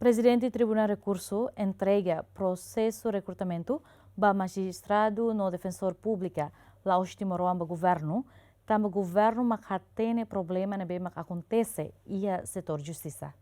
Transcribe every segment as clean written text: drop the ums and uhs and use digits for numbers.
Presidente do Tribunal Recurso entrega processo de recrutamento para magistrado no defensor pública lá o estimorou governo, também governo mas tem problema na bem que acontece e a setor justiça.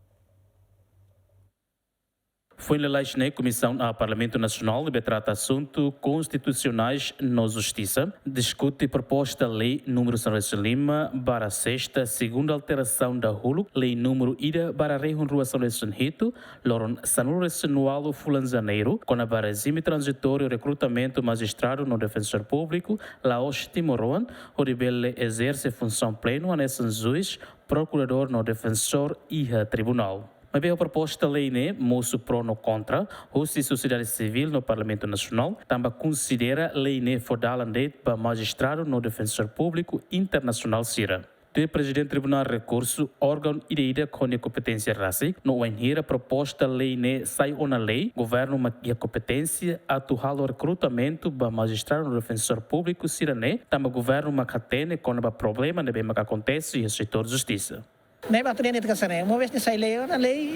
Foi na Comissão ao Parlamento Nacional que trata assuntos constitucionais na Justiça, discute proposta lei número Lima para sexta, segunda alteração da Hulu, lei número ida para Rua São Hito, loron sanul anual fulanzaneiro, com a regime transitório recrutamento magistrado no defensor público, lá os Timoroan, o rebelde exerce função plena nesse juiz, procurador no defensor e a tribunal. Mas a proposta lei moço pro no contra, a sociedade civil no Parlamento Nacional também considera lei fodal para magistrado no defensor público internacional Sira. O presidente do Tribunal Recurso, órgão ideia com a competência raci, no enhira a proposta lei sai na lei, governo e a competência atual o recrutamento para magistrado no defensor público Sira também governo macatene com o problema de bem que acontece no setor de justiça. Nem bateria nem de uma vez que sai lei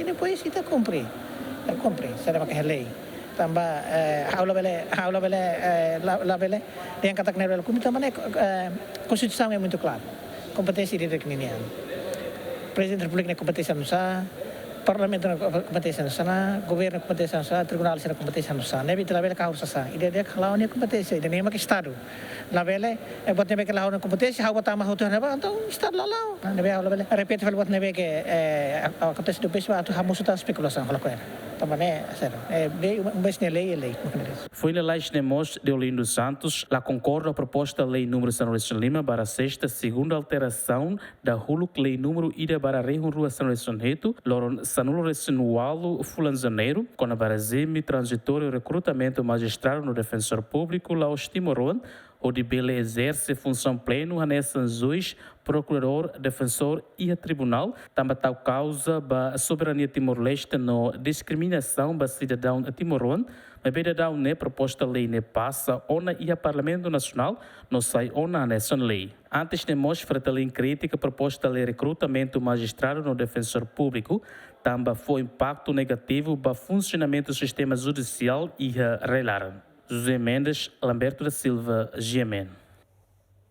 e depois está cumprir, será que é lei. Também aula bele, tem que atacar nele como também constituição é muito clara, competência de requisição. Presidente da República tem competência no sa, Parlamento tem competência no sa, governo tem competência no sa, tribunal tem competência no sa. Nem tem a cá o sa, e de lá onde competência, e nem mais estado. La vele e bot nebe ke la hona competência ha bota ma hoto neba então está lá nebe ha vele repete vel bot nebe que acontece do pessoal tu ha muita especulação fala com ela também sério lei mês ne lei. Foi na lei de Olindo Santos la concorda a proposta lei número São Lima para sexta segunda alteração da Hulu lei número ida para Rua São Reto loron sanul resinual fulanzaneiro com a regime transitório recrutamento magistrado no defensor público lá os Timoroan o de Bele exerce função plena nessa juiz, procurador, defensor e a tribunal, também tal causa da soberania timor-leste no discriminação da cidadão timoroan, mas bem cidadão ne proposta lei ne passa ona e a Parlamento Nacional não sai ona nessa lei. Antes de nós fratelin crítica proposta lei recrutamento magistrado no defensor público, também foi impacto negativo para funcionamento do sistema judicial e a relaram. José Mendes, Lamberto da Silva, GMN.